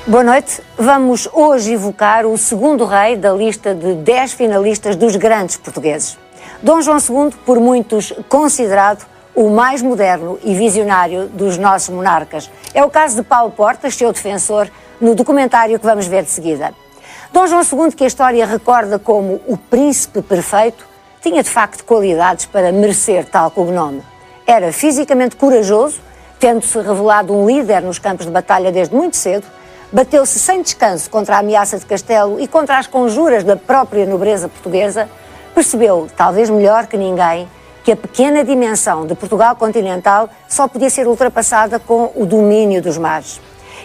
Boa noite. Vamos hoje evocar o segundo rei da lista de 10 finalistas dos grandes portugueses. Dom João II, por muitos considerado o mais moderno e visionário dos nossos monarcas. É o caso de Paulo Portas, seu defensor, no documentário que vamos ver de seguida. Dom João II, que a história recorda como o príncipe perfeito, tinha de facto qualidades para merecer tal cognome. Era fisicamente corajoso, tendo-se revelado um líder nos campos de batalha desde muito cedo, bateu-se sem descanso contra a ameaça de Castelo e contra as conjuras da própria nobreza portuguesa, percebeu, talvez melhor que ninguém, que a pequena dimensão de Portugal continental só podia ser ultrapassada com o domínio dos mares.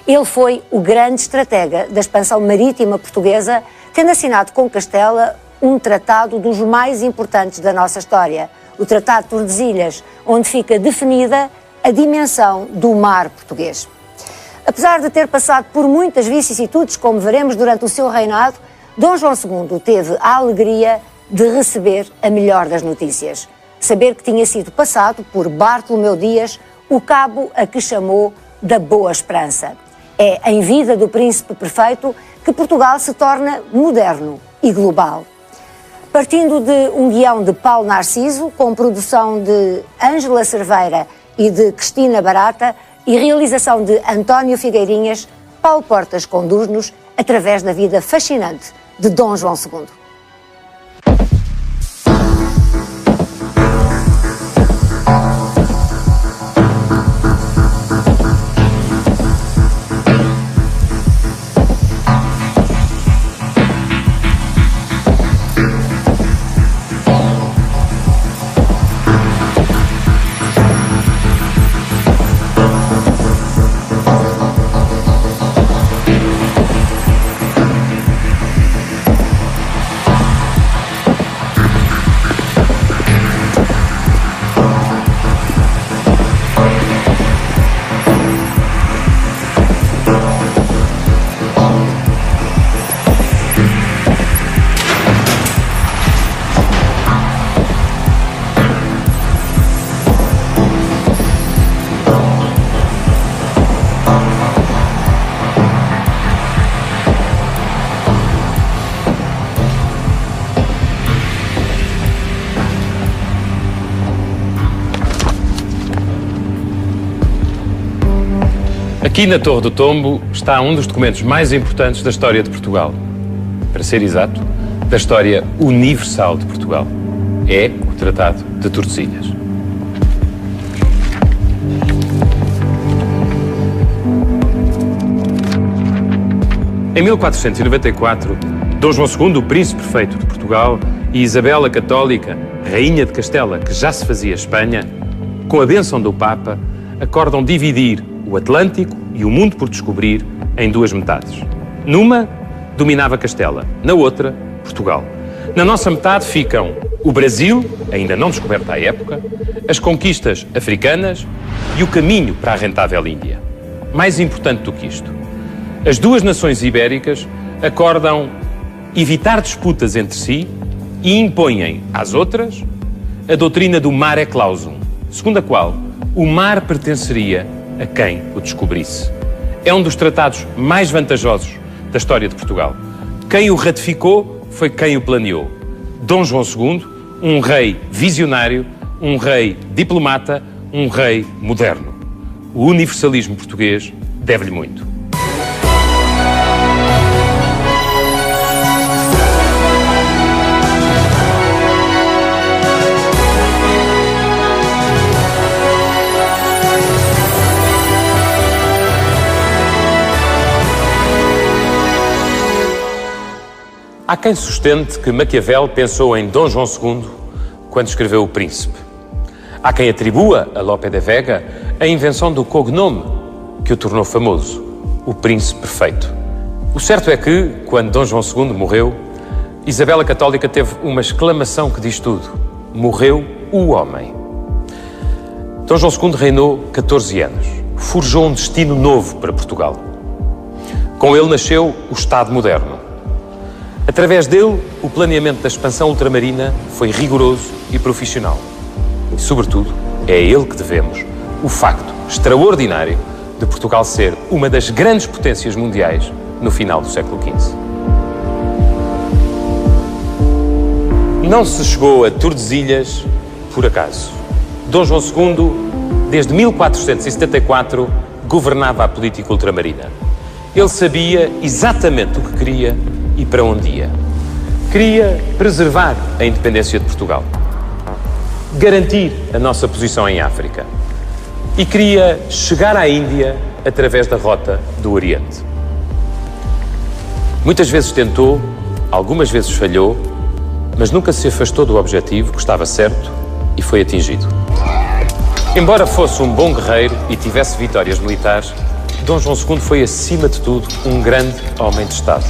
Ele foi o grande estratega da expansão marítima portuguesa, tendo assinado com Castela um tratado dos mais importantes da nossa história, o Tratado de Tordesilhas, onde fica definida a dimensão do mar português. Apesar de ter passado por muitas vicissitudes, como veremos durante o seu reinado, Dom João II teve a alegria de receber a melhor das notícias. Saber que tinha sido passado por Bartolomeu Dias o cabo a que chamou da Boa Esperança. É em vida do príncipe perfeito que Portugal se torna moderno e global. Partindo de um guião de Paulo Narciso, com produção de Ângela Cerveira e de Cristina Barata, e realização de António Figueirinhas, Paulo Portas conduz-nos através da vida fascinante de Dom João II. Aqui na Torre do Tombo está um dos documentos mais importantes da história de Portugal. Para ser exato, da história universal de Portugal. É o Tratado de Tordesilhas. Em 1494, Dom João II, o príncipe perfeito de Portugal, e Isabel a Católica, rainha de Castela, que já se fazia Espanha, com a bênção do Papa, acordam dividir o Atlântico e o mundo por descobrir em duas metades. Numa, dominava Castela. Na outra, Portugal. Na nossa metade ficam o Brasil, ainda não descoberto à época, as conquistas africanas e o caminho para a rentável Índia. Mais importante do que isto, as duas nações ibéricas acordam evitar disputas entre si e impõem às outras a doutrina do mare clausum, segundo a qual o mar pertenceria a quem o descobrisse. É um dos tratados mais vantajosos da história de Portugal. Quem o ratificou foi quem o planeou. Dom João II, um rei visionário, um rei diplomata, um rei moderno. O universalismo português deve-lhe muito. Há quem sustente que Maquiavel pensou em Dom João II quando escreveu O Príncipe. Há quem atribua a Lope de Vega a invenção do cognome que o tornou famoso, o Príncipe Perfeito. O certo é que, quando Dom João II morreu, Isabel a Católica teve uma exclamação que diz tudo: morreu o homem. Dom João II reinou 14 anos, forjou um destino novo para Portugal. Com ele nasceu o Estado moderno. Através dele, o planeamento da expansão ultramarina foi rigoroso e profissional. E, sobretudo, é a ele que devemos o facto extraordinário de de Portugal ser uma das grandes potências mundiais no final do século XV. Não se chegou a Tordesilhas por acaso. Dom João II, desde 1474, governava a política ultramarina. Ele sabia exatamente o que queria e para onde ia. Queria preservar a independência de Portugal, garantir a nossa posição em África e queria chegar à Índia através da rota do Oriente. Muitas vezes tentou, algumas vezes falhou, mas nunca se afastou do objetivo que estava certo e foi atingido. Embora fosse um bom guerreiro e tivesse vitórias militares, Dom João II foi, acima de tudo, um grande homem de Estado.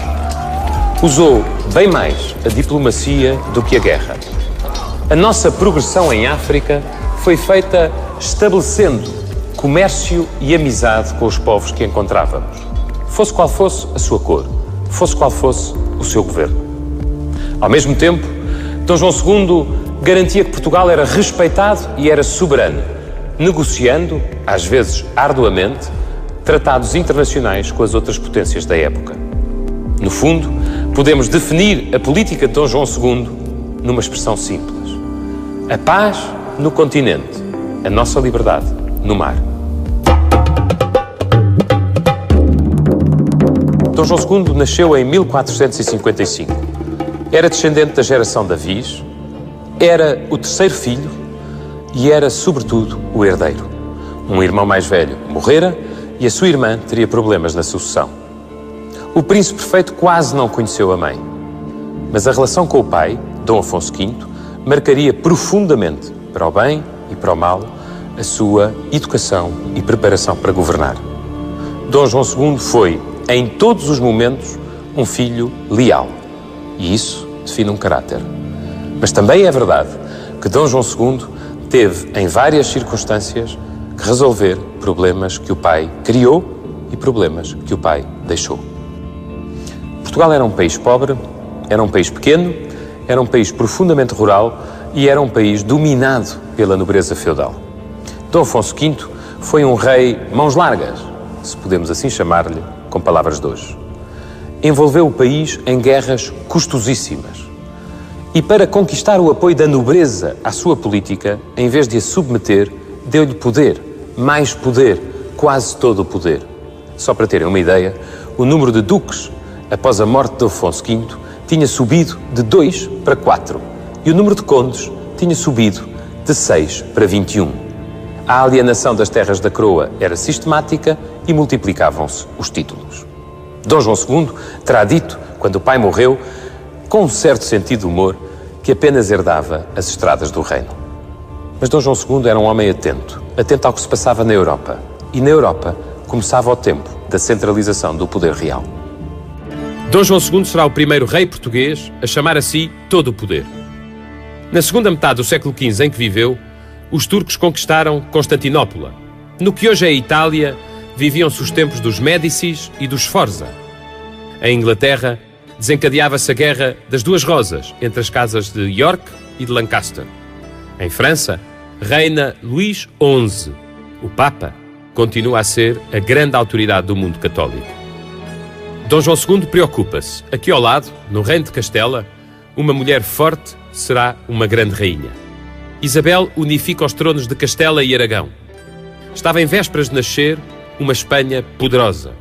Usou bem mais a diplomacia do que a guerra. A nossa progressão em África foi feita estabelecendo comércio e amizade com os povos que encontrávamos, fosse qual fosse a sua cor, fosse qual fosse o seu governo. Ao mesmo tempo, Dom João II garantia que Portugal era respeitado e era soberano, negociando, às vezes arduamente, tratados internacionais com as outras potências da época. No fundo, podemos definir a política de Dom João II numa expressão simples: a paz no continente, a nossa liberdade no mar. Dom João II nasceu em 1455. Era descendente da geração da Viz, era o terceiro filho e era, sobretudo, o herdeiro. Um irmão mais velho morrera e a sua irmã teria problemas na sucessão. O príncipe perfeito quase não conheceu a mãe, mas a relação com o pai, Dom Afonso V, marcaria profundamente, para o bem e para o mal, a sua educação e preparação para governar. Dom João II foi, em todos os momentos, um filho leal. E isso define um caráter. Mas também é verdade que Dom João II teve, em várias circunstâncias, que resolver problemas que o pai criou e problemas que o pai deixou. Portugal era um país pobre, era um país pequeno, era um país profundamente rural e era um país dominado pela nobreza feudal. Dom Afonso V foi um rei mãos largas, se podemos assim chamar-lhe, com palavras de hoje. Envolveu o país em guerras custosíssimas. E para conquistar o apoio da nobreza à sua política, em vez de a submeter, deu-lhe poder, mais poder, quase todo o poder. Só para terem uma ideia, o número de duques, após a morte de Afonso V, tinha subido de 2 para 4 e o número de condes tinha subido de 6 para 21. A alienação das terras da coroa era sistemática e multiplicavam-se os títulos. Dom João II terá dito, quando o pai morreu, com um certo sentido de humor, que apenas herdava as estradas do reino. Mas Dom João II era um homem atento ao que se passava na Europa. E na Europa começava o tempo da centralização do poder real. Dom João II será o primeiro rei português a chamar a si todo o poder. Na segunda metade do século XV em que viveu, os turcos conquistaram Constantinopla. No que hoje é a Itália, viviam-se os tempos dos Médicis e dos Sforza. Em Inglaterra, desencadeava-se a Guerra das Duas Rosas entre as casas de York e de Lancaster. Em França, reina Luís XI. O Papa continua a ser a grande autoridade do mundo católico. Dom João II preocupa-se. Aqui ao lado, no Reino de Castela, uma mulher forte será uma grande rainha. Isabel unifica os tronos de Castela e Aragão. Estava em vésperas de nascer uma Espanha poderosa.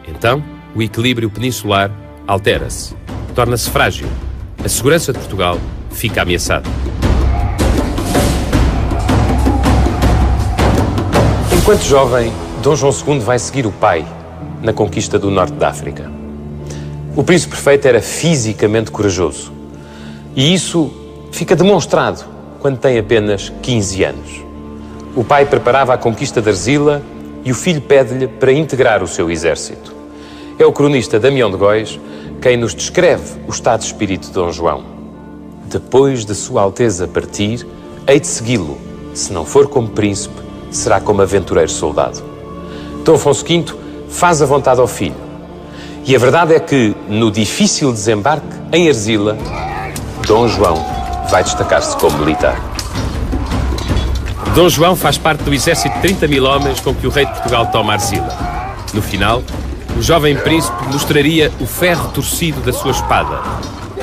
Então, o equilíbrio peninsular altera-se, torna-se frágil. A segurança de Portugal fica ameaçada. Enquanto jovem, Dom João II vai seguir o pai na conquista do norte da África. O príncipe perfeito era fisicamente corajoso. E isso fica demonstrado quando tem apenas 15 anos. O pai preparava a conquista de Arzila e o filho pede-lhe para integrar o seu exército. É o cronista Damião de Góis quem nos descreve o estado de espírito de Dom João. Depois de Sua Alteza partir, hei de segui-lo. Se não for como príncipe, será como aventureiro soldado. Dom Afonso V faz a vontade ao filho. E a verdade é que, no difícil desembarque em Arzila, Dom João vai destacar-se como militar. Dom João faz parte do exército de 30 mil homens com que o rei de Portugal toma Arcila. No final, o jovem príncipe mostraria o ferro torcido da sua espada.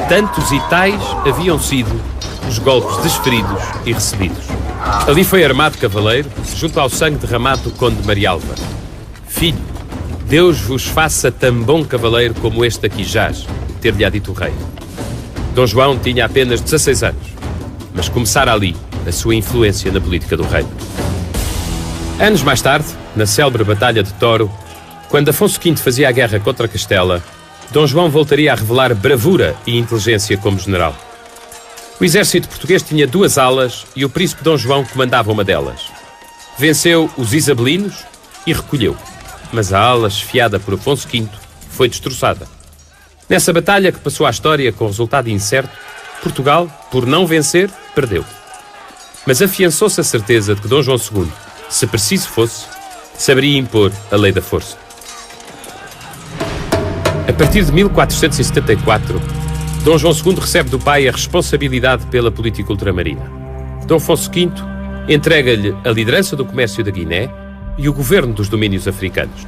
Tantos e tais haviam sido os golpes desferidos e recebidos. Ali foi armado cavaleiro, junto ao sangue derramado do conde Marialva. Filho, Deus vos faça tão bom cavaleiro como este aqui jaz, ter-lhe-á dito o rei. Dom João tinha apenas 16 anos, mas começara ali a sua influência na política do reino. Anos mais tarde, na célebre Batalha de Toro, quando Afonso V fazia a guerra contra Castela, Dom João voltaria a revelar bravura e inteligência como general. O exército português tinha 2 alas e o príncipe Dom João comandava uma delas. Venceu os isabelinos e recolheu, mas a ala esfiada por Afonso V foi destroçada. Nessa batalha que passou à história com resultado incerto, Portugal, por não vencer, perdeu. Mas afiançou-se a certeza de que Dom João II, se preciso fosse, saberia impor a lei da força. A partir de 1474, Dom João II recebe do pai a responsabilidade pela política ultramarina. Dom Afonso V entrega-lhe a liderança do comércio da Guiné e o governo dos domínios africanos.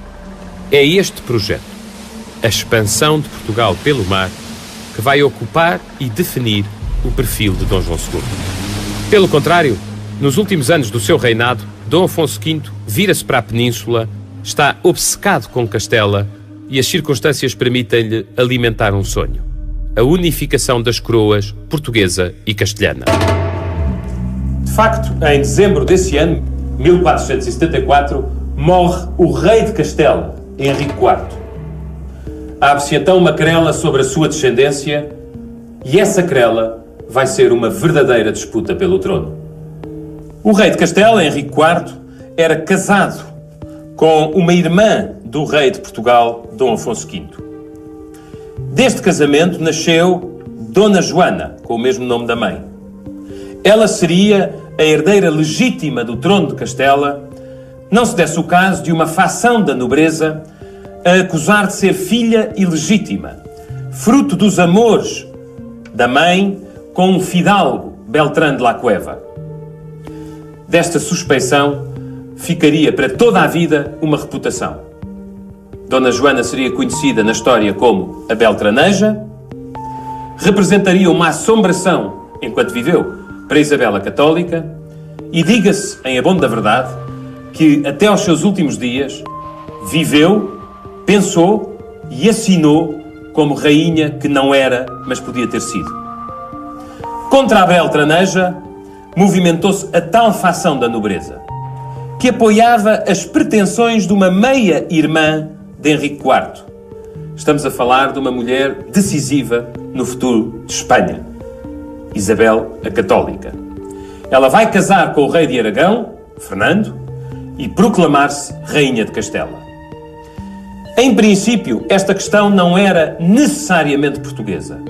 É este projeto, a expansão de Portugal pelo mar, que vai ocupar e definir o perfil de Dom João II. Pelo contrário, nos últimos anos do seu reinado, Dom Afonso V vira-se para a península, está obcecado com Castela e as circunstâncias permitem-lhe alimentar um sonho: a unificação das coroas portuguesa e castelhana. De facto, em dezembro desse ano, 1474, morre o rei de Castela, Henrique IV. Abre-se então uma querela sobre a sua descendência e essa querela vai ser uma verdadeira disputa pelo trono. O rei de Castela, Henrique IV, era casado com uma irmã do rei de Portugal, Dom Afonso V. Deste casamento nasceu Dona Joana, com o mesmo nome da mãe. Ela seria a herdeira legítima do trono de Castela, não se desse o caso de uma facção da nobreza a acusar de ser filha ilegítima, fruto dos amores da mãe com um fidalgo, Beltrán de la Cueva. Desta suspeição ficaria para toda a vida uma reputação. Dona Joana seria conhecida na história como a Beltraneja, representaria uma assombração, enquanto viveu, para Isabel a Católica, e diga-se, em abono da verdade, que até aos seus últimos dias viveu, pensou e assinou como rainha que não era, mas podia ter sido. Contra a Beltraneja, movimentou-se a tal facção da nobreza, que apoiava as pretensões de uma meia-irmã de Henrique IV. Estamos a falar de uma mulher decisiva no futuro de Espanha, Isabel a Católica. Ela vai casar com o rei de Aragão, Fernando, e proclamar-se rainha de Castela. Em princípio, esta questão não era necessariamente portuguesa.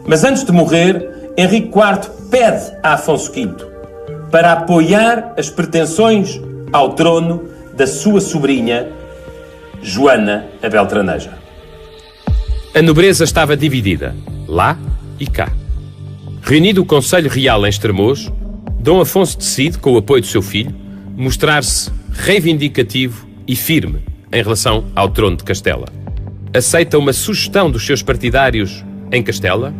Mas antes de morrer, Henrique IV pede a Afonso V para apoiar as pretensões ao trono da sua sobrinha, Joana a Beltraneja. A nobreza estava dividida, lá e cá. Reunido o Conselho Real em Estremoz, Dom Afonso decide, com o apoio do seu filho, mostrar-se reivindicativo e firme em relação ao trono de Castela. Aceita uma sugestão dos seus partidários em Castela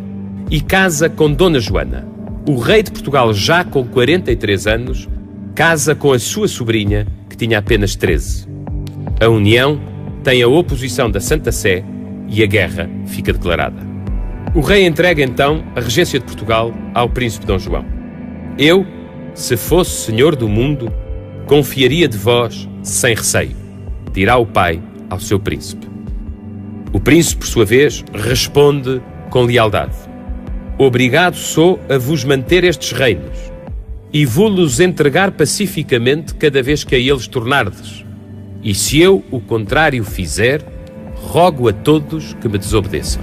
e casa com Dona Joana. O rei de Portugal, já com 43 anos, casa com a sua sobrinha, que tinha apenas 13. A união tem a oposição da Santa Sé e a guerra fica declarada. O rei entrega então a regência de Portugal ao príncipe Dom João. Eu, se fosse senhor do mundo, confiaria de vós sem receio, dirá o pai ao seu príncipe. O príncipe, por sua vez, responde com lealdade: obrigado sou a vos manter estes reinos e vou-los entregar pacificamente cada vez que a eles tornardes. E se eu o contrário fizer, rogo a todos que me desobedeçam.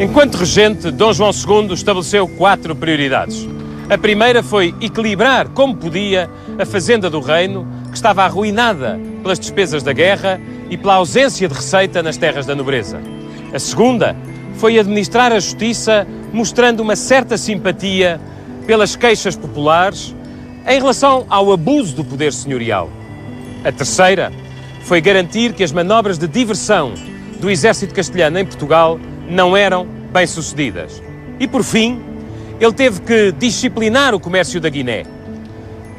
Enquanto regente, Dom João II estabeleceu 4 prioridades. A primeira foi equilibrar como podia a fazenda do reino, que estava arruinada pelas despesas da guerra e pela ausência de receita nas terras da nobreza. A segunda foi administrar a justiça, mostrando uma certa simpatia pelas queixas populares em relação ao abuso do poder senhorial. A terceira foi garantir que as manobras de diversão do exército castelhano em Portugal não eram bem-sucedidas. E, por fim, ele teve que disciplinar o comércio da Guiné.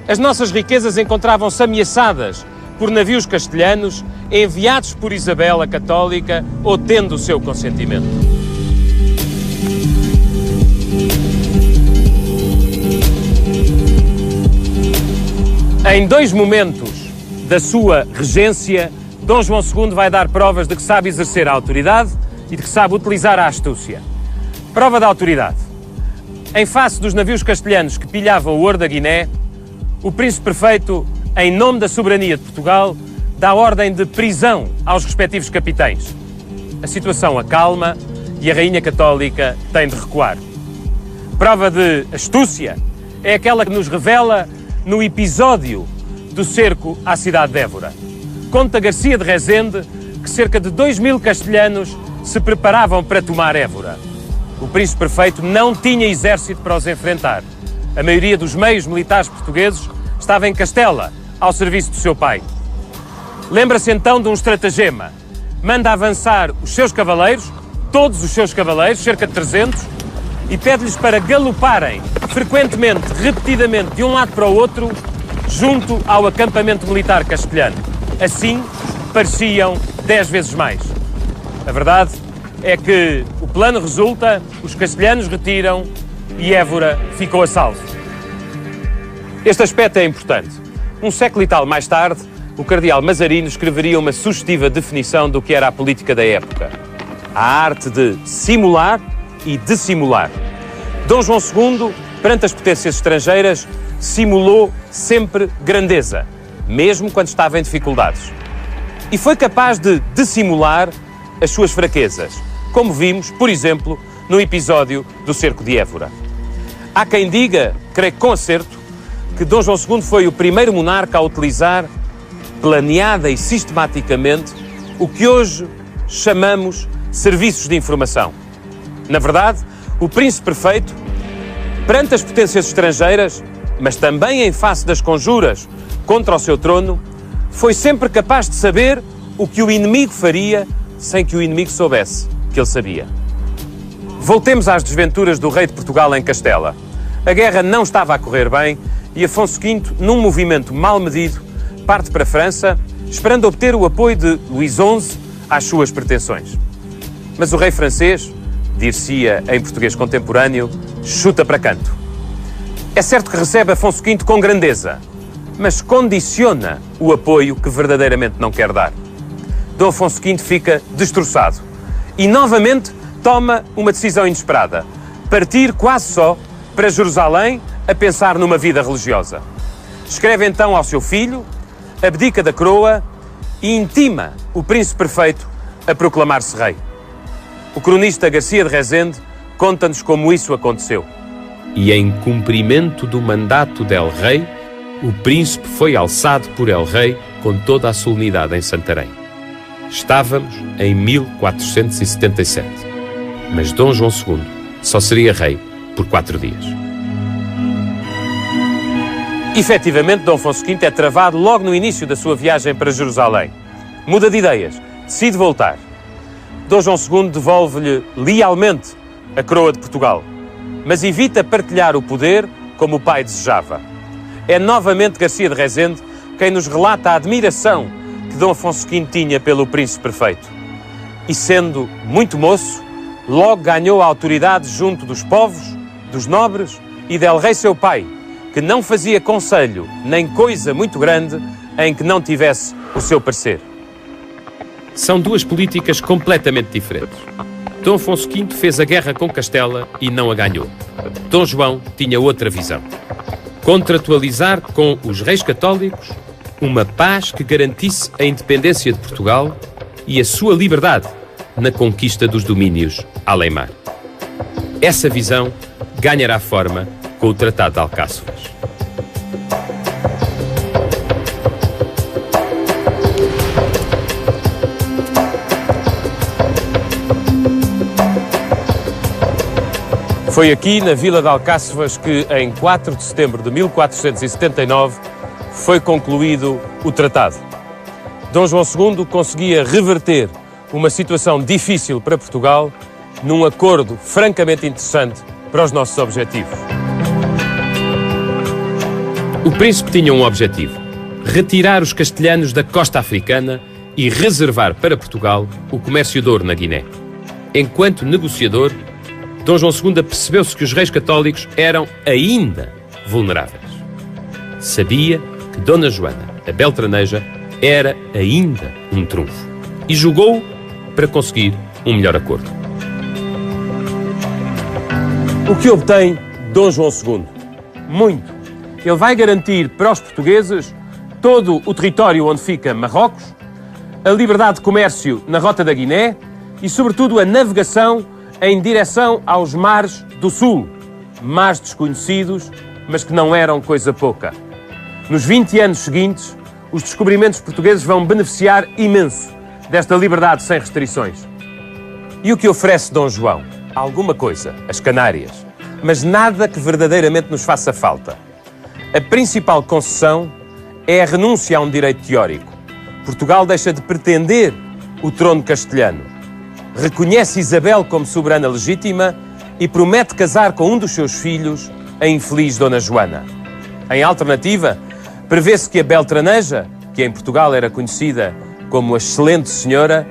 As nossas riquezas encontravam-se ameaçadas por navios castelhanos enviados por Isabel a Católica ou tendo o seu consentimento. Em 2 momentos da sua regência, Dom João II vai dar provas de que sabe exercer a autoridade e de que sabe utilizar a astúcia. Prova da autoridade. Em face dos navios castelhanos que pilhavam o ouro da Guiné, o príncipe prefeito, em nome da soberania de Portugal, dá ordem de prisão aos respectivos capitães. A situação acalma e a Rainha Católica tem de recuar. Prova de astúcia é aquela que nos revela no episódio do cerco à cidade de Évora. Conta Garcia de Rezende que cerca de 2.000 castelhanos se preparavam para tomar Évora. O príncipe prefeito não tinha exército para os enfrentar. A maioria dos meios militares portugueses estava em Castela, ao serviço do seu pai. Lembra-se então de um estratagema. Manda avançar os seus cavaleiros, todos os seus cavaleiros, cerca de 300, e pede-lhes para galoparem frequentemente, repetidamente, de um lado para o outro, junto ao acampamento militar castelhano. Assim, pareciam 10 vezes mais. A verdade é que o plano resulta, os castelhanos retiram e Évora ficou a salvo. Este aspecto é importante. Um século e tal mais tarde, o cardeal Mazarino escreveria uma sugestiva definição do que era a política da época. A arte de simular e dissimular. Dom João II, perante as potências estrangeiras, simulou sempre grandeza, mesmo quando estava em dificuldades. E foi capaz de dissimular as suas fraquezas, como vimos, por exemplo, no episódio do cerco de Évora. Há quem diga, creio que com acerto, que Dom João II foi o primeiro monarca a utilizar, planeada e sistematicamente, o que hoje chamamos serviços de informação. Na verdade, o príncipe perfeito, perante as potências estrangeiras, mas também em face das conjuras contra o seu trono, foi sempre capaz de saber o que o inimigo faria sem que o inimigo soubesse que ele sabia. Voltemos às desventuras do rei de Portugal em Castela. A guerra não estava a correr bem e Afonso V, num movimento mal medido, parte para a França, esperando obter o apoio de Luís XI às suas pretensões. Mas o rei francês, dir-se-ia em português contemporâneo, chuta para canto. É certo que recebe Afonso V com grandeza, mas condiciona o apoio que verdadeiramente não quer dar. Dom Afonso V fica destroçado e novamente toma uma decisão inesperada: partir quase só para Jerusalém a pensar numa vida religiosa. Escreve então ao seu filho, abdica da coroa e intima o príncipe perfeito a proclamar-se rei. O cronista Garcia de Rezende conta-nos como isso aconteceu. E em cumprimento do mandato del rei, o príncipe foi alçado por el rei com toda a solenidade em Santarém. Estávamos em 1477, mas Dom João II só seria rei por 4 dias. Efetivamente, Dom Afonso V é travado logo no início da sua viagem para Jerusalém. Muda de ideias, decide voltar. Dom João II devolve-lhe lealmente a coroa de Portugal, mas evita partilhar o poder como o pai desejava. É novamente Garcia de Rezende quem nos relata a admiração que Dom Afonso V tinha pelo príncipe perfeito. E sendo muito moço, logo ganhou a autoridade junto dos povos, dos nobres e del rei seu pai, que não fazia conselho nem coisa muito grande em que não tivesse o seu parecer. São duas políticas completamente diferentes. Dom Afonso V fez a guerra com Castela e não a ganhou. Dom João tinha outra visão: contratualizar com os reis católicos uma paz que garantisse a independência de Portugal e a sua liberdade na conquista dos domínios além-mar. Essa visão ganhará forma com o Tratado de Alcáçovas. Foi aqui, na vila de Alcáçovas, que em 4 de setembro de 1479 foi concluído o tratado. Dom João II conseguia reverter uma situação difícil para Portugal num acordo francamente interessante para os nossos objetivos. O príncipe tinha um objetivo: retirar os castelhanos da costa africana e reservar para Portugal o comércio de ouro na Guiné. Enquanto negociador, Dom João II percebeu-se que os reis católicos eram ainda vulneráveis. Sabia que Dona Joana, a Beltraneja, era ainda um trunfo e jogou para conseguir um melhor acordo. O que obtém Dom João II? Muito. Ele vai garantir para os portugueses todo o território onde fica Marrocos, a liberdade de comércio na Rota da Guiné e, sobretudo, a navegação em direção aos mares do Sul. Mares desconhecidos, mas que não eram coisa pouca. Nos 20 anos seguintes, os descobrimentos portugueses vão beneficiar imenso desta liberdade sem restrições. E o que oferece Dom João? Alguma coisa, as Canárias, mas nada que verdadeiramente nos faça falta. A principal concessão é a renúncia a um direito teórico. Portugal deixa de pretender o trono castelhano, reconhece Isabel como soberana legítima e promete casar com um dos seus filhos, a infeliz Dona Joana. Em alternativa, prevê-se que a Beltraneja, que em Portugal era conhecida como a excelente senhora,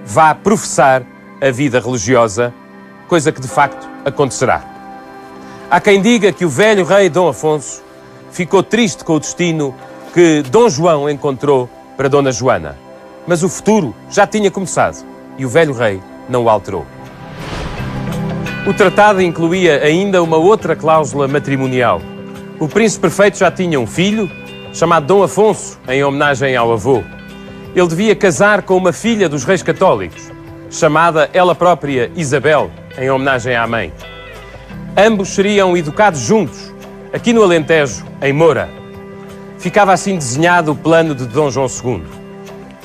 vá professar a vida religiosa, coisa que de facto acontecerá. Há quem diga que o velho rei Dom Afonso ficou triste com o destino que Dom João encontrou para Dona Joana. Mas o futuro já tinha começado e o velho rei não o alterou. O tratado incluía ainda uma outra cláusula matrimonial. O príncipe perfeito já tinha um filho, chamado Dom Afonso, em homenagem ao avô. Ele devia casar com uma filha dos reis católicos, chamada ela própria Isabel, em homenagem à mãe. Ambos seriam educados juntos, aqui no Alentejo, em Moura. Ficava assim desenhado o plano de Dom João II.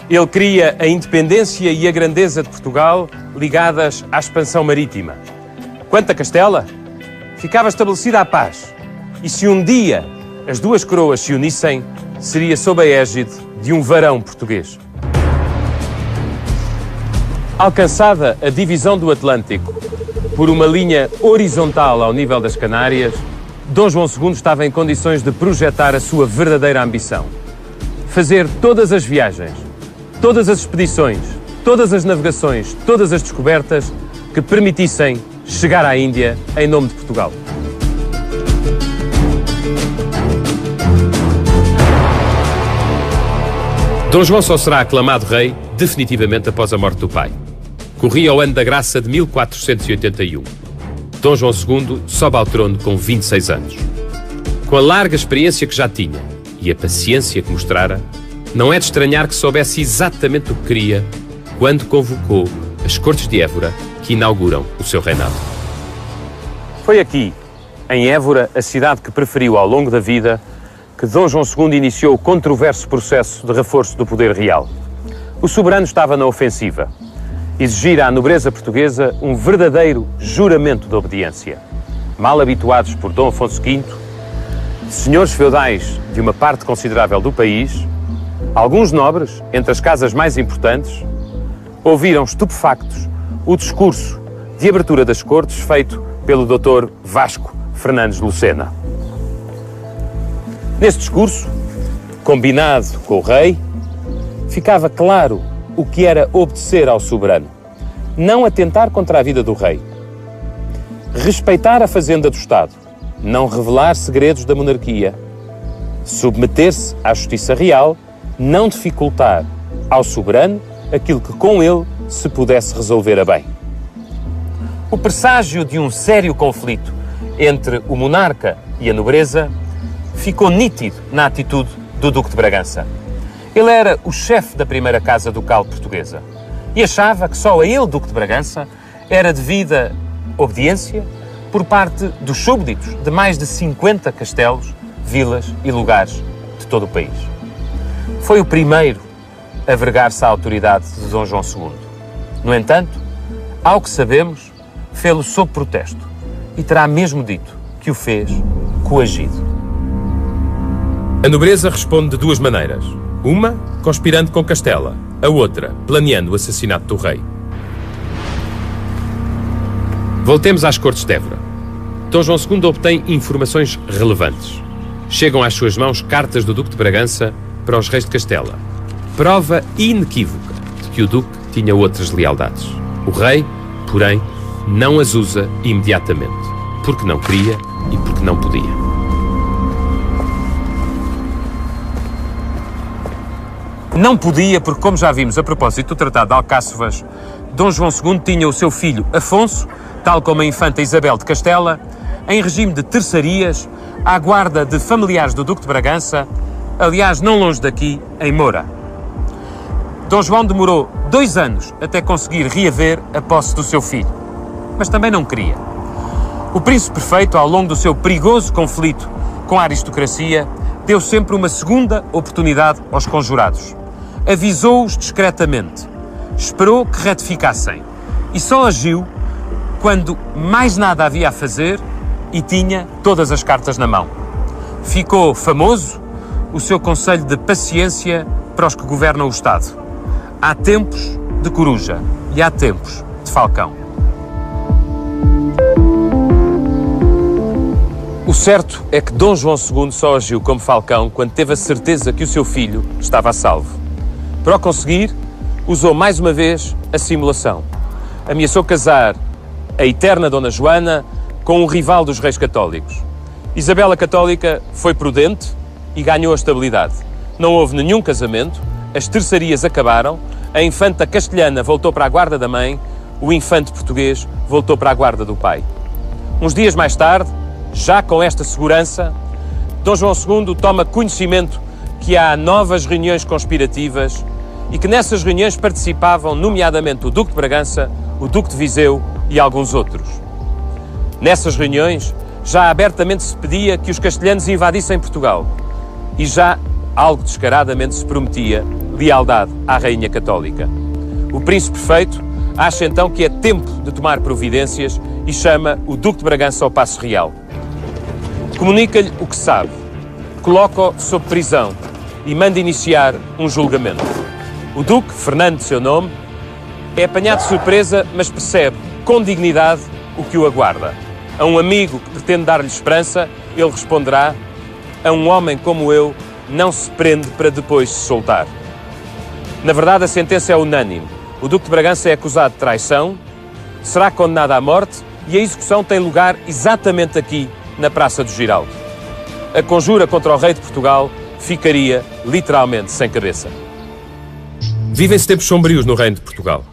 Ele queria a independência e a grandeza de Portugal ligadas à expansão marítima. Quanto a Castela, ficava estabelecida a paz. E se um dia as duas coroas se unissem, seria sob a égide de um varão português. Alcançada a divisão do Atlântico por uma linha horizontal ao nível das Canárias, Dom João II estava em condições de projetar a sua verdadeira ambição. Fazer todas as viagens, todas as expedições, todas as navegações, todas as descobertas que permitissem chegar à Índia em nome de Portugal. Dom João só será aclamado rei definitivamente após a morte do pai. Corria o ano da graça de 1481. Dom João II sobe ao trono com 26 anos. Com a larga experiência que já tinha e a paciência que mostrara, não é de estranhar que soubesse exatamente o que queria quando convocou as Cortes de Évora que inauguram o seu reinado. Foi aqui, em Évora, a cidade que preferiu ao longo da vida, que Dom João II iniciou o controverso processo de reforço do poder real. O soberano estava na ofensiva. Exigira à nobreza portuguesa um verdadeiro juramento de obediência. Mal habituados por Dom Afonso V, senhores feudais de uma parte considerável do país, alguns nobres, entre as casas mais importantes, ouviram estupefactos o discurso de abertura das cortes feito pelo Dr. Vasco Fernandes Lucena. Nesse discurso, combinado com o rei, ficava claro o que era obedecer ao soberano, não atentar contra a vida do rei, respeitar a fazenda do Estado, não revelar segredos da monarquia, submeter-se à justiça real, não dificultar ao soberano aquilo que com ele se pudesse resolver a bem. O presságio de um sério conflito entre o monarca e a nobreza ficou nítido na atitude do Duque de Bragança. Ele era o chefe da primeira casa ducal portuguesa e achava que só a ele, Duque de Bragança, era devida obediência por parte dos súbditos de mais de 50 castelos, vilas e lugares de todo o país. Foi o primeiro a vergar-se à autoridade de Dom João II. No entanto, ao que sabemos, fê-lo sob protesto e terá mesmo dito que o fez coagido. A nobreza responde de duas maneiras. Uma, conspirando com Castela. A outra, planeando o assassinato do rei. Voltemos às Cortes de Évora. Dom João II obtém informações relevantes. Chegam às suas mãos cartas do Duque de Bragança para os reis de Castela. Prova inequívoca de que o Duque tinha outras lealdades. O rei, porém, não as usa imediatamente, porque não queria e porque não podia. Não podia porque, como já vimos a propósito do Tratado de Alcáçovas, Dom João II tinha o seu filho Afonso, tal como a infanta Isabel de Castela, em regime de terçarias, à guarda de familiares do Duque de Bragança, aliás, não longe daqui, em Moura. Dom João demorou 2 anos até conseguir reaver a posse do seu filho, mas também não queria. O príncipe perfeito, ao longo do seu perigoso conflito com a aristocracia, deu sempre uma segunda oportunidade aos conjurados. Avisou-os discretamente, esperou que retificassem e só agiu quando mais nada havia a fazer e tinha todas as cartas na mão. Ficou famoso o seu conselho de paciência para os que governam o Estado. Há tempos de coruja e há tempos de falcão. O certo é que Dom João II só agiu como falcão quando teve a certeza que o seu filho estava a salvo. Para o conseguir, usou mais uma vez a simulação. Ameaçou casar a eterna Dona Joana com um rival dos reis católicos. Isabel a Católica foi prudente e ganhou a estabilidade. Não houve nenhum casamento, as terçarias acabaram, a infanta castelhana voltou para a guarda da mãe, o infante português voltou para a guarda do pai. Uns dias mais tarde, já com esta segurança, Dom João II toma conhecimento que há novas reuniões conspirativas e que nessas reuniões participavam, nomeadamente, o Duque de Bragança, o Duque de Viseu e alguns outros. Nessas reuniões, já abertamente se pedia que os castelhanos invadissem Portugal e já, algo descaradamente, se prometia lealdade à Rainha Católica. O príncipe perfeito acha então que é tempo de tomar providências e chama o Duque de Bragança ao Paço Real. Comunica-lhe o que sabe, coloca-o sob prisão e manda iniciar um julgamento. O Duque, Fernando de seu nome, é apanhado de surpresa, mas percebe com dignidade o que o aguarda. A um amigo que pretende dar-lhe esperança, ele responderá: a um homem como eu não se prende para depois se soltar. Na verdade, a sentença é unânime. O Duque de Bragança é acusado de traição, será condenado à morte e a execução tem lugar exatamente aqui, na Praça do Giraldo. A conjura contra o rei de Portugal ficaria literalmente sem cabeça. Vivem-se tempos sombrios no reino de Portugal.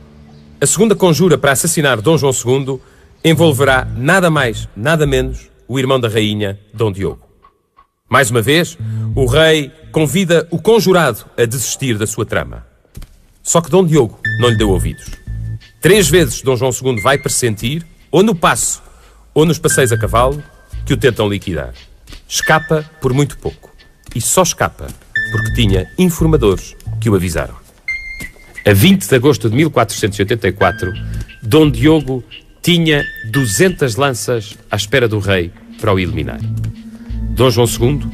A segunda conjura para assassinar Dom João II envolverá nada mais, nada menos, o irmão da rainha, Dom Diogo. Mais uma vez, o rei convida o conjurado a desistir da sua trama. Só que Dom Diogo não lhe deu ouvidos. 3 vezes Dom João II vai pressentir, ou no paço, ou nos passeios a cavalo, que o tentam liquidar. Escapa por muito pouco. E só escapa porque tinha informadores que o avisaram. A 20 de agosto de 1484, Dom Diogo tinha 200 lanças à espera do rei para o eliminar. Dom João II,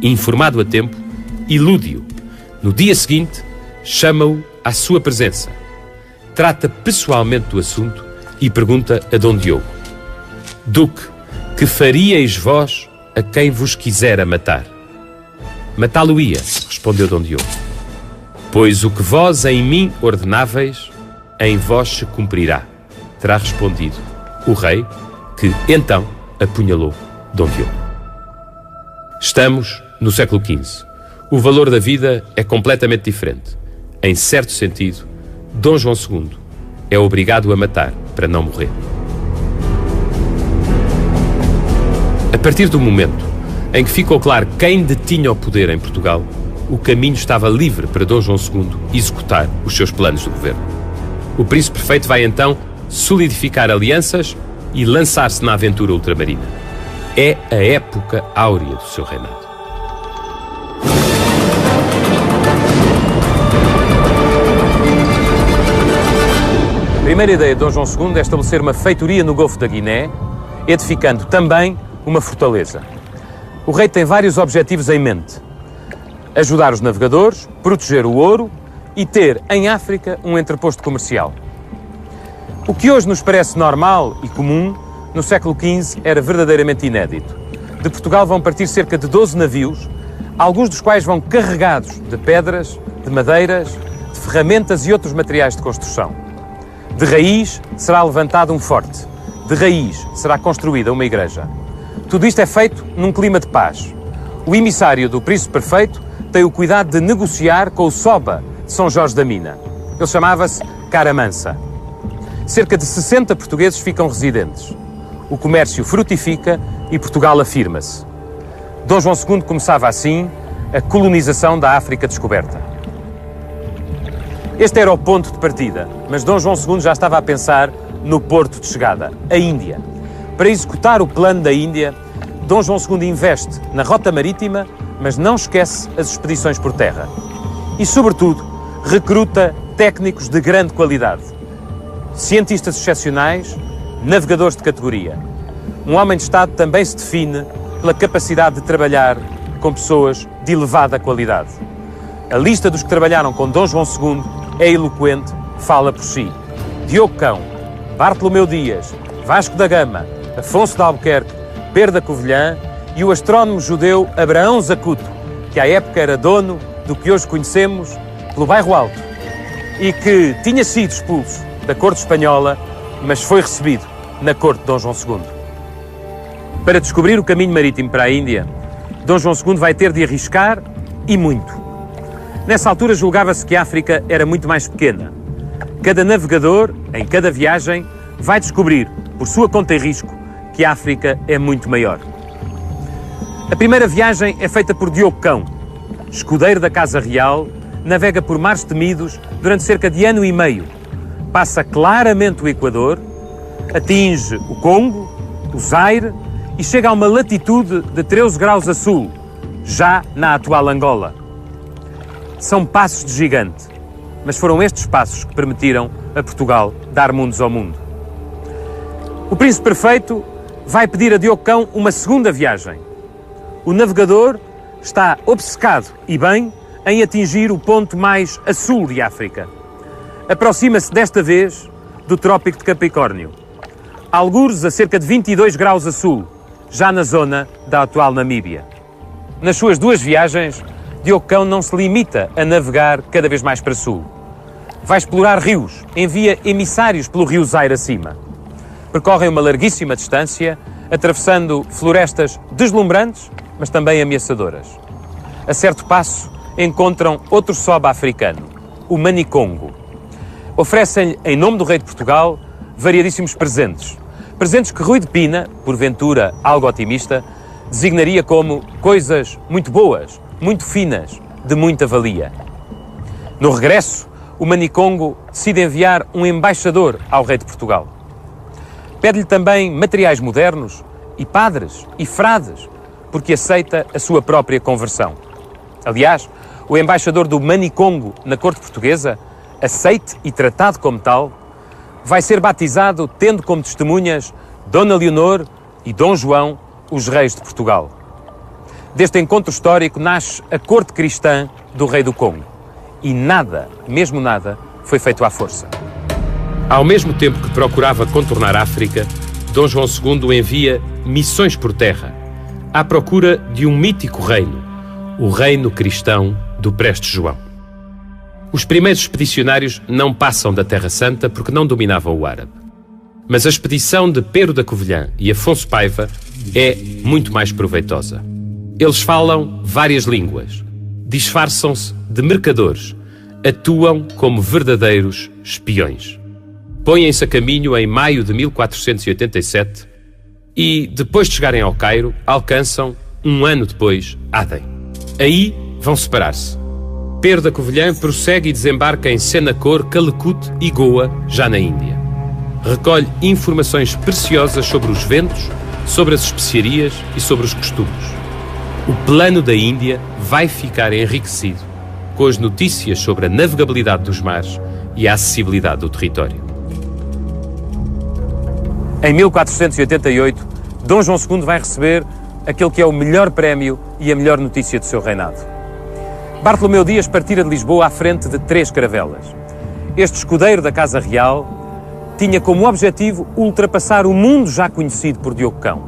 informado a tempo, ilude-o. No dia seguinte, chama-o à sua presença. Trata pessoalmente do assunto e pergunta a Dom Diogo: Duque, que faríeis vós a quem vos quisera matar? Matá-lo-ia, respondeu Dom Diogo. Pois o que vós em mim ordenáveis, em vós se cumprirá, terá respondido o rei, que então apunhalou Dom Diogo. Estamos no século XV. O valor da vida é completamente diferente. Em certo sentido, Dom João II é obrigado a matar para não morrer. A partir do momento em que ficou claro quem detinha o poder em Portugal, o caminho estava livre para Dom João II executar os seus planos de governo. O príncipe perfeito vai então solidificar alianças e lançar-se na aventura ultramarina. É a época áurea do seu reinado. A primeira ideia de Dom João II é estabelecer uma feitoria no Golfo da Guiné edificando também uma fortaleza. O rei tem vários objetivos em mente: ajudar os navegadores, proteger o ouro e ter, em África, um entreposto comercial. O que hoje nos parece normal e comum, no século XV era verdadeiramente inédito. De Portugal vão partir cerca de 12 navios, alguns dos quais vão carregados de pedras, de madeiras, de ferramentas e outros materiais de construção. De raiz será levantado um forte. De raiz será construída uma igreja. Tudo isto é feito num clima de paz. O emissário do Príncipe Perfeito tem o cuidado de negociar com o Soba de São Jorge da Mina. Ele chamava-se Caramansa. Cerca de 60 portugueses ficam residentes. O comércio frutifica e Portugal afirma-se. Dom João II começava assim a colonização da África descoberta. Este era o ponto de partida, mas Dom João II já estava a pensar no porto de chegada, a Índia. Para executar o plano da Índia, Dom João II investe na rota marítima, mas não esquece as expedições por terra. E, sobretudo, recruta técnicos de grande qualidade. Cientistas excepcionais, navegadores de categoria. Um homem de Estado também se define pela capacidade de trabalhar com pessoas de elevada qualidade. A lista dos que trabalharam com Dom João II é eloquente, fala por si. Diogo Cão, Bartolomeu Dias, Vasco da Gama, Afonso de Albuquerque, Pedro da Covilhã e o astrónomo judeu Abraão Zacuto, que à época era dono do que hoje conhecemos pelo Bairro Alto e que tinha sido expulso da corte espanhola, mas foi recebido na corte de Dom João II. Para descobrir o caminho marítimo para a Índia, Dom João II vai ter de arriscar e muito. Nessa altura julgava-se que a África era muito mais pequena. Cada navegador, em cada viagem, vai descobrir, por sua conta e risco, que a África é muito maior. A primeira viagem é feita por Diogo Cão, escudeiro da Casa Real, navega por mares temidos durante cerca de ano e meio. Passa claramente o Equador, atinge o Congo, o Zaire e chega a uma latitude de 13 graus a sul, já na atual Angola. São passos de gigante, mas foram estes passos que permitiram a Portugal dar mundos ao mundo. O Príncipe Perfeito vai pedir a Diogo Cão uma segunda viagem. O navegador está obcecado, e bem, em atingir o ponto mais a sul de África. Aproxima-se desta vez do Trópico de Capricórnio, algures a cerca de 22 graus a sul, já na zona da atual Namíbia. Nas suas duas viagens, Diogo Cão não se limita a navegar cada vez mais para sul. Vai explorar rios, envia emissários pelo rio Zaire acima. Percorrem uma larguíssima distância, atravessando florestas deslumbrantes, mas também ameaçadoras. A certo passo, encontram outro soba africano, o Manicongo. Oferecem-lhe, em nome do rei de Portugal, variadíssimos presentes. Presentes que Rui de Pina, porventura algo otimista, designaria como coisas muito boas, muito finas, de muita valia. No regresso, o Manicongo decide enviar um embaixador ao rei de Portugal. Pede-lhe também materiais modernos e padres e frades, porque aceita a sua própria conversão. Aliás, o embaixador do Manicongo na corte portuguesa, aceite e tratado como tal, vai ser batizado tendo como testemunhas Dona Leonor e Dom João, os reis de Portugal. Deste encontro histórico nasce a corte cristã do rei do Congo. E nada, mesmo nada, foi feito à força. Ao mesmo tempo que procurava contornar a África, Dom João II envia missões por terra, à procura de um mítico reino, o reino cristão do Preste João. Os primeiros expedicionários não passam da Terra Santa porque não dominavam o árabe. Mas a expedição de Pero da Covilhã e Afonso Paiva é muito mais proveitosa. Eles falam várias línguas, disfarçam-se de mercadores, atuam como verdadeiros espiões. Põem-se a caminho em maio de 1487 e, depois de chegarem ao Cairo, alcançam, um ano depois, Aden. Aí vão separar-se. Pero da Covilhã prossegue e desembarca em Sennacore, Calicut e Goa, já na Índia. Recolhe informações preciosas sobre os ventos, sobre as especiarias e sobre os costumes. O plano da Índia vai ficar enriquecido com as notícias sobre a navegabilidade dos mares e a acessibilidade do território. Em 1488, Dom João II vai receber aquele que é o melhor prémio e a melhor notícia do seu reinado. Bartolomeu Dias partira de Lisboa à frente de 3 caravelas. Este escudeiro da Casa Real tinha como objetivo ultrapassar o mundo já conhecido por Diogo Cão.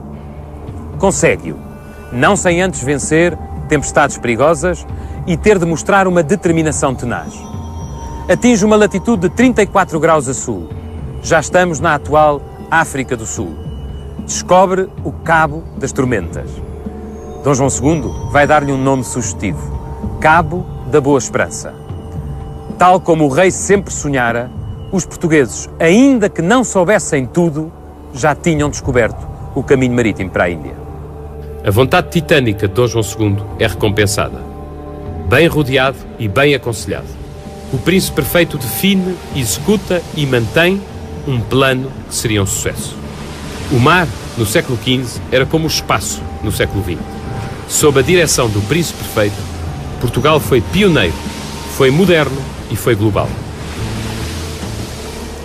Consegue-o, não sem antes vencer tempestades perigosas e ter de mostrar uma determinação tenaz. Atinge uma latitude de 34 graus a sul. Já estamos na atual África do Sul. Descobre o Cabo das Tormentas. Dom João II vai dar-lhe um nome sugestivo: Cabo da Boa Esperança. Tal como o rei sempre sonhara, os portugueses, ainda que não soubessem tudo, já tinham descoberto o caminho marítimo para a Índia. A vontade titânica de Dom João II é recompensada. Bem rodeado e bem aconselhado, o príncipe perfeito define, executa e mantém um plano que seria um sucesso. O mar, no século XV, era como o espaço no século XX. Sob a direção do príncipe perfeito, Portugal foi pioneiro, foi moderno e foi global.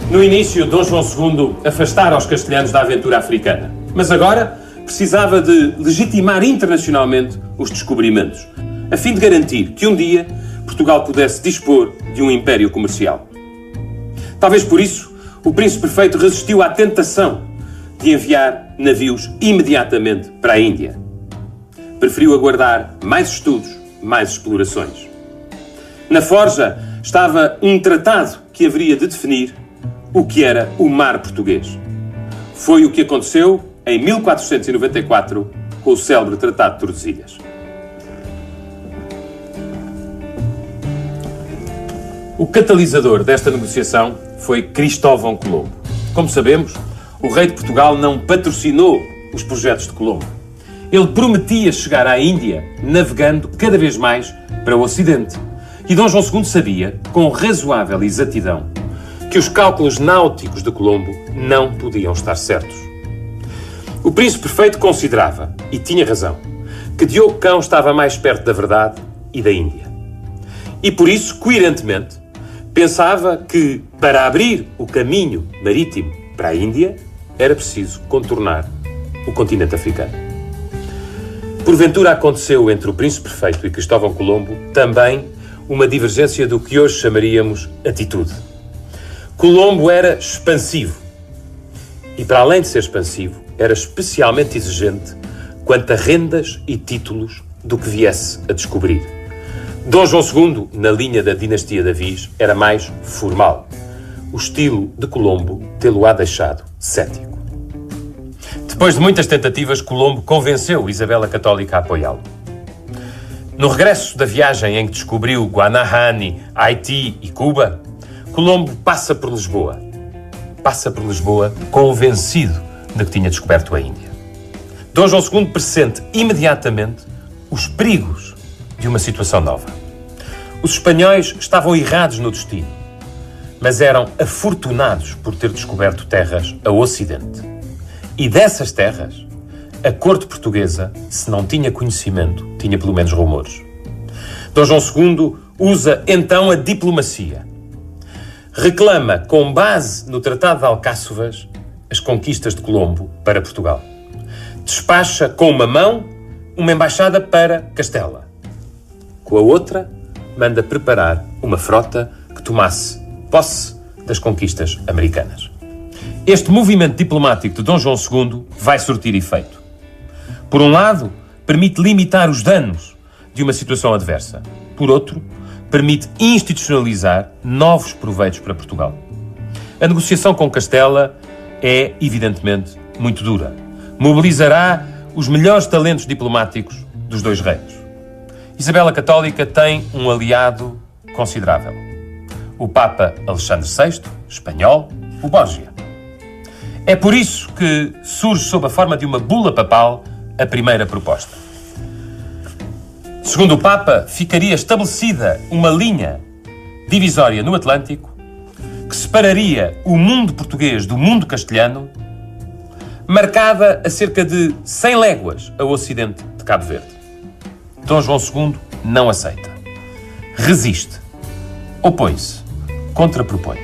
No início, Dom João II afastara os castelhanos da aventura africana, mas agora precisava de legitimar internacionalmente os descobrimentos, a fim de garantir que um dia Portugal pudesse dispor de um império comercial. Talvez por isso, o príncipe perfeito resistiu à tentação de enviar navios imediatamente para a Índia. Preferiu aguardar mais estudos, mais explorações. Na forja estava um tratado que haveria de definir o que era o mar português. Foi o que aconteceu em 1494 com o célebre Tratado de Tordesilhas. O catalisador desta negociação foi Cristóvão Colombo. Como sabemos, o rei de Portugal não patrocinou os projetos de Colombo. Ele prometia chegar à Índia navegando cada vez mais para o Ocidente. E Dom João II sabia, com razoável exatidão, que os cálculos náuticos de Colombo não podiam estar certos. O príncipe perfeito considerava, e tinha razão, que Diogo Cão estava mais perto da verdade e da Índia. E por isso, coerentemente, pensava que, para abrir o caminho marítimo para a Índia, era preciso contornar o continente africano. Porventura aconteceu entre o príncipe perfeito e Cristóvão Colombo também uma divergência do que hoje chamaríamos atitude. Colombo era expansivo e, para além de ser expansivo, era especialmente exigente quanto a rendas e títulos do que viesse a descobrir. Dom João II, na linha da dinastia da Viz, era mais formal. O estilo de Colombo tê-lo-á deixado cético. Depois de muitas tentativas, Colombo convenceu Isabel a Católica a apoiá-lo. No regresso da viagem em que descobriu Guanahani, Haiti e Cuba, Colombo passa por Lisboa. Passa por Lisboa convencido de que tinha descoberto a Índia. Dom João II pressente imediatamente os perigos de uma situação nova. Os espanhóis estavam errados no destino, mas eram afortunados por ter descoberto terras a Ocidente. E dessas terras, a corte portuguesa, se não tinha conhecimento, tinha pelo menos rumores. Dom João II usa então a diplomacia. Reclama, com base no Tratado de Alcáçovas, as conquistas de Colombo para Portugal. Despacha com uma mão uma embaixada para Castela. Com a outra, manda preparar uma frota que tomasse posse das conquistas americanas. Este movimento diplomático de Dom João II vai surtir efeito. Por um lado, permite limitar os danos de uma situação adversa. Por outro, permite institucionalizar novos proveitos para Portugal. A negociação com Castela é, evidentemente, muito dura. Mobilizará os melhores talentos diplomáticos dos dois reinos. Isabel a Católica tem um aliado considerável. O Papa Alexandre VI, espanhol, o Borgia. É por isso que surge, sob a forma de uma bula papal, a primeira proposta. Segundo o Papa, ficaria estabelecida uma linha divisória no Atlântico que separaria o mundo português do mundo castelhano, marcada a cerca de 100 léguas a ocidente de Cabo Verde. Dom João II não aceita. Resiste. Opõe-se. Contrapropõe.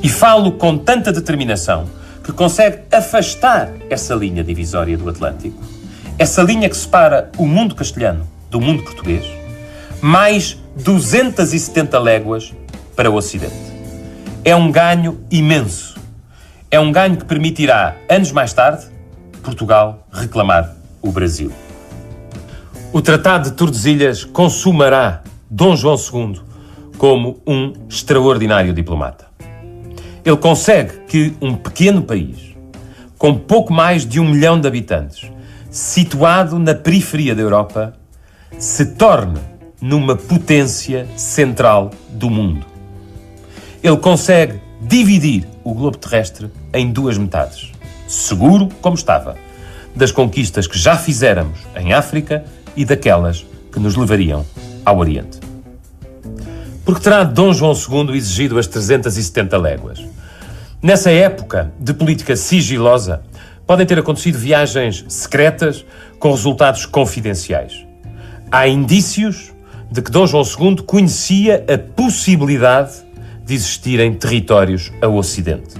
E falo com tanta determinação que consegue afastar essa linha divisória do Atlântico, essa linha que separa o mundo castelhano do mundo português, mais 270 léguas para o Ocidente. É um ganho imenso. É um ganho que permitirá, anos mais tarde, Portugal reclamar o Brasil. O Tratado de Tordesilhas consumará Dom João II como um extraordinário diplomata. Ele consegue que um pequeno país, com pouco mais de 1 milhão de habitantes, situado na periferia da Europa, se torne numa potência central do mundo. Ele consegue dividir o globo terrestre em 2 metades, seguro como estava, das conquistas que já fizéramos em África e daquelas que nos levariam ao Oriente. Porque terá Dom João II exigido as 370 léguas? Nessa época de política sigilosa, podem ter acontecido viagens secretas com resultados confidenciais. Há indícios de que Dom João II conhecia a possibilidade de existirem territórios ao Ocidente.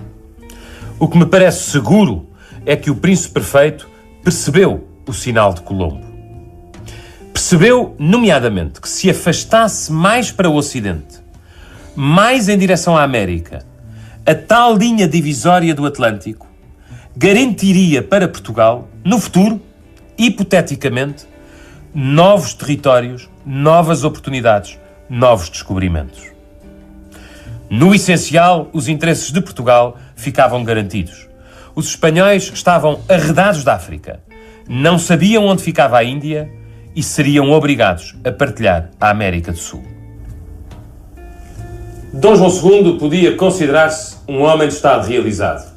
O que me parece seguro é que o príncipe perfeito percebeu o sinal de Colombo. Percebeu, nomeadamente, que se afastasse mais para o Ocidente, mais em direção à América, a tal linha divisória do Atlântico garantiria para Portugal, no futuro, hipoteticamente, novos territórios, novas oportunidades, novos descobrimentos. No essencial, os interesses de Portugal ficavam garantidos. Os espanhóis estavam arredados da África, não sabiam onde ficava a Índia e seriam obrigados a partilhar a América do Sul. Dom João II podia considerar-se um homem de Estado realizado.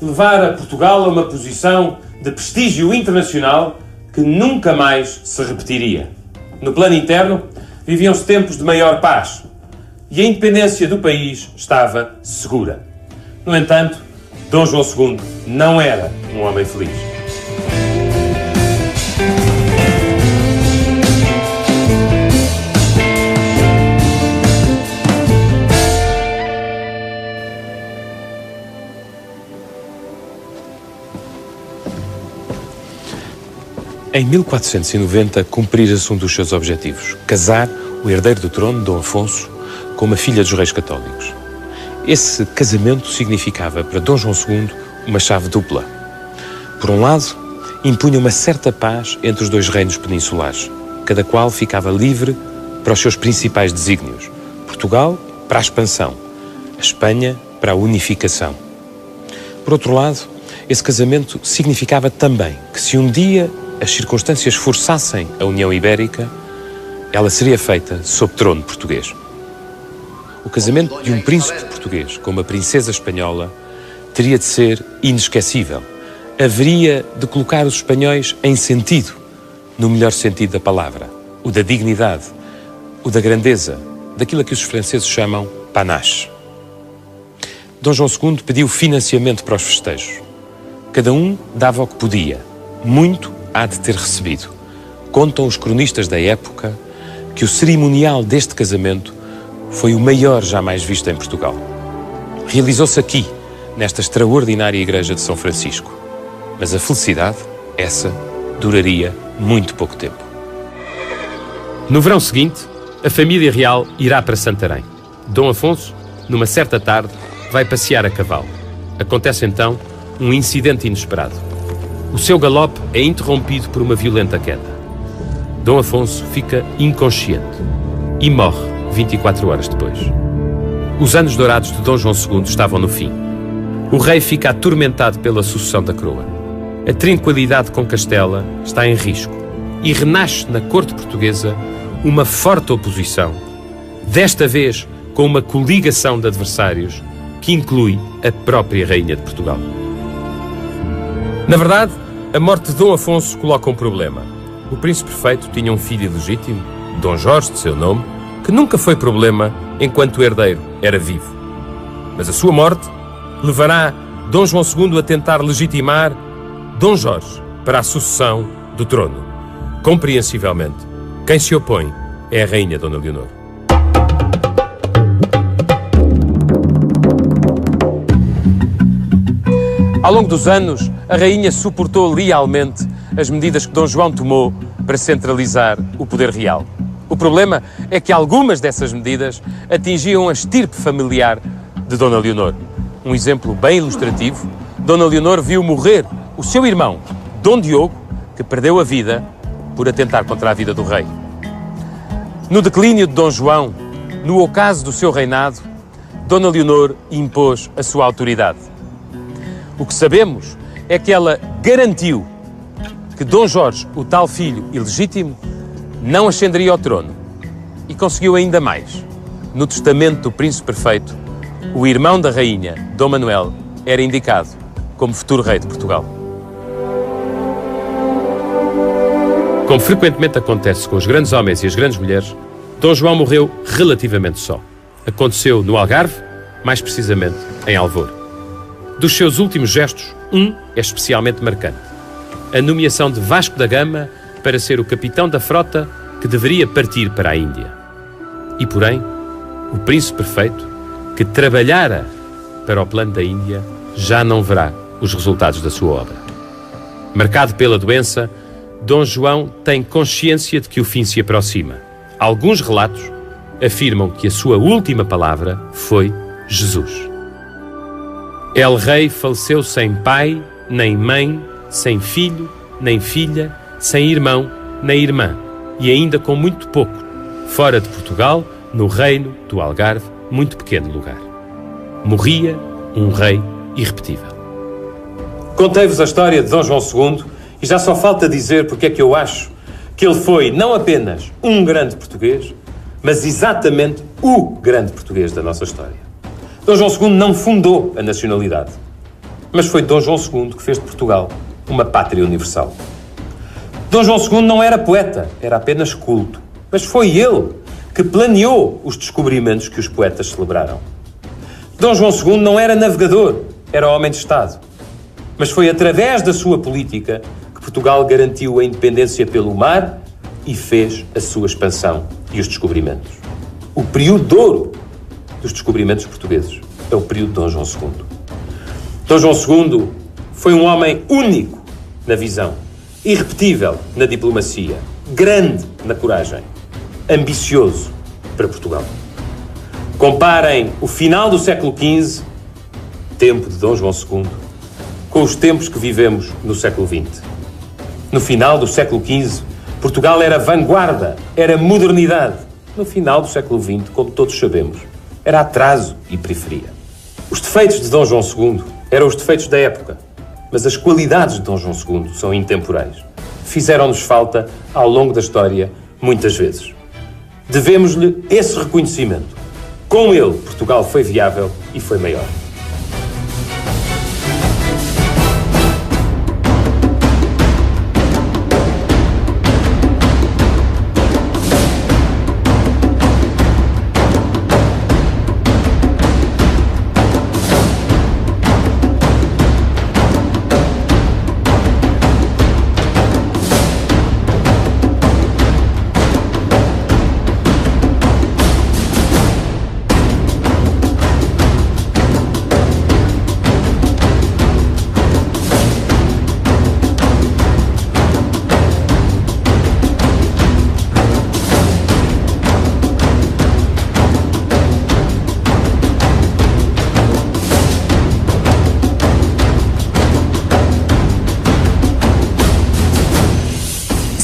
Levar a Portugal a uma posição de prestígio internacional que nunca mais se repetiria. No plano interno, viviam-se tempos de maior paz e a independência do país estava segura. No entanto, Dom João II não era um homem feliz. Em 1490, cumprira-se um dos seus objetivos: casar o herdeiro do trono, Dom Afonso, com uma filha dos reis católicos. Esse casamento significava para Dom João II uma chave dupla. Por um lado, impunha uma certa paz entre os 2 reinos peninsulares, cada qual ficava livre para os seus principais desígnios: Portugal para a expansão, a Espanha para a unificação. Por outro lado, esse casamento significava também que, se um dia as circunstâncias forçassem a União Ibérica, ela seria feita sob trono português. O casamento de um príncipe português com uma princesa espanhola teria de ser inesquecível. Haveria de colocar os espanhóis em sentido, no melhor sentido da palavra, o da dignidade, o da grandeza, daquilo a que os franceses chamam panache. Dom João II pediu financiamento para os festejos. Cada um dava o que podia. Muito há de ter recebido. Contam os cronistas da época que o cerimonial deste casamento foi o maior jamais visto em Portugal. Realizou-se aqui, nesta extraordinária igreja de São Francisco. Mas a felicidade, essa, duraria muito pouco tempo. No verão seguinte, a família real irá para Santarém. Dom Afonso, numa certa tarde, vai passear a cavalo. Acontece então um incidente inesperado. O seu galope é interrompido por uma violenta queda. Dom Afonso fica inconsciente e morre 24 horas depois. Os anos dourados de Dom João II estavam no fim. O rei fica atormentado pela sucessão da coroa. A tranquilidade com Castela está em risco e renasce na corte portuguesa uma forte oposição, desta vez com uma coligação de adversários que inclui a própria Rainha de Portugal. Na verdade, a morte de Dom Afonso coloca um problema. O príncipe perfeito tinha um filho ilegítimo, Dom Jorge, de seu nome, que nunca foi problema enquanto o herdeiro era vivo. Mas a sua morte levará Dom João II a tentar legitimar Dom Jorge para a sucessão do trono. Compreensivelmente, quem se opõe é a Rainha Dona Leonor. Ao longo dos anos, a rainha suportou lealmente as medidas que Dom João tomou para centralizar o poder real. O problema é que algumas dessas medidas atingiam a estirpe familiar de Dona Leonor. Um exemplo bem ilustrativo: Dona Leonor viu morrer o seu irmão, Dom Diogo, que perdeu a vida por atentar contra a vida do rei. No declínio de Dom João, no ocaso do seu reinado, Dona Leonor impôs a sua autoridade. O que sabemos é que ela garantiu que Dom Jorge, o tal filho ilegítimo, não ascenderia ao trono. E conseguiu ainda mais. No testamento do príncipe perfeito, o irmão da rainha, Dom Manuel, era indicado como futuro rei de Portugal. Como frequentemente acontece com os grandes homens e as grandes mulheres, Dom João morreu relativamente só. Aconteceu no Algarve, mais precisamente em Alvor. Dos seus últimos gestos, um é especialmente marcante: a nomeação de Vasco da Gama para ser o capitão da frota que deveria partir para a Índia. E, porém, o príncipe perfeito, que trabalhara para o plano da Índia, já não verá os resultados da sua obra. Marcado pela doença, Dom João tem consciência de que o fim se aproxima. Alguns relatos afirmam que a sua última palavra foi Jesus. El Rei faleceu sem pai, nem mãe, sem filho, nem filha, sem irmão, nem irmã, e ainda com muito pouco, fora de Portugal, no reino do Algarve, muito pequeno lugar. Morria um rei irrepetível. Contei-vos a história de Dom João II e já só falta dizer porque é que eu acho que ele foi não apenas um grande português, mas exatamente o grande português da nossa história. Dom João II não fundou a nacionalidade, mas foi Dom João II que fez de Portugal uma pátria universal. Dom João II não era poeta, era apenas culto, mas foi ele que planeou os descobrimentos que os poetas celebraram. Dom João II não era navegador, era homem de Estado, mas foi através da sua política que Portugal garantiu a independência pelo mar e fez a sua expansão e os descobrimentos. O período de ouro dos descobrimentos portugueses é o período de Dom João II. Dom João II foi um homem único na visão, irrepetível na diplomacia, grande na coragem, ambicioso para Portugal. Comparem o final do século XV, tempo de Dom João II, com os tempos que vivemos no século XX. No final do século XV, Portugal era vanguarda, era modernidade. No final do século XX, como todos sabemos, era atraso e periferia. Os defeitos de Dom João II eram os defeitos da época, mas as qualidades de Dom João II são intemporais. Fizeram-nos falta ao longo da história muitas vezes. Devemos-lhe esse reconhecimento. Com ele, Portugal foi viável e foi maior.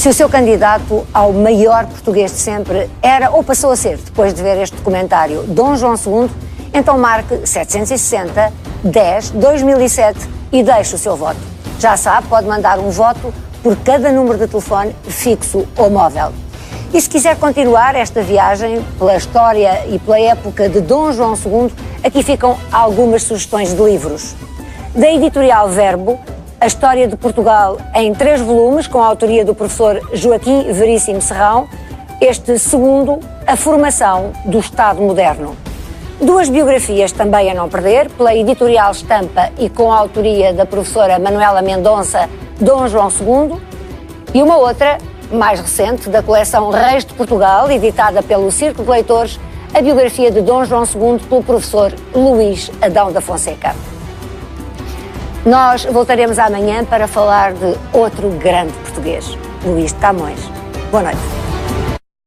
Se o seu candidato ao maior português de sempre era, ou passou a ser, depois de ver este documentário, Dom João II, então marque 760 10 2007 e deixe o seu voto. Já sabe, pode mandar um voto por cada número de telefone fixo ou móvel. E se quiser continuar esta viagem pela história e pela época de Dom João II, aqui ficam algumas sugestões de livros. Da editorial Verbo, a história de Portugal em 3 volumes, com a autoria do professor Joaquim Veríssimo Serrão. Este segundo, A Formação do Estado Moderno. 2 biografias também a não perder, pela editorial Estampa e com a autoria da professora Manuela Mendonça, Dom João II. E uma outra, mais recente, da coleção Reis de Portugal, editada pelo Círculo de Leitores, a biografia de Dom João II pelo professor Luís Adão da Fonseca. Nós voltaremos amanhã para falar de outro grande português, Luís de Camões. Boa noite.